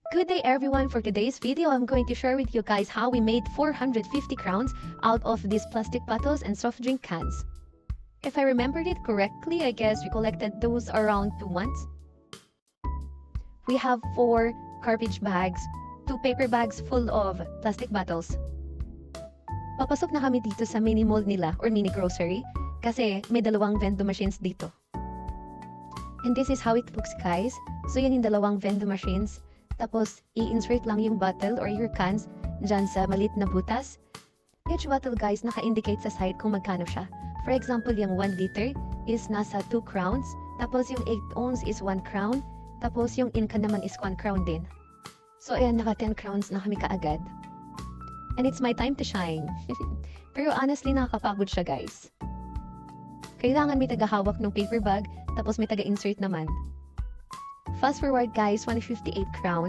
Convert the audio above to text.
Good day everyone. For today's video, I'm going to share with you guys how we made 450 crowns out of these plastic bottles and soft drink cans. If I remembered it correctly, I guess we collected those around 2 months. We have 4 garbage bags, 2 paper bags full of plastic bottles. Papasok na kami dito sa mini mall nila or mini grocery kasi may dalawang vending machines dito. And this is how it looks, guys. So yan yung dalawang vending machines. Tapos, i-insert lang yung bottle or your cans dyan sa maliit na butas. Each bottle, guys, naka-indicate sa side kung magkano siya. For example, yung 1 liter is nasa 2 crowns. Tapos, yung 8 ounce is 1 crown. Tapos, yung in can naman is 1 crown din. So, ayan, naka 10 crowns na kami kaagad. And it's my time to shine. Pero honestly, nakakapagod siya, guys. Kailangan may tagahawak ng paper bag, tapos may taga-insert naman. Fast forward, guys, 158 crowns.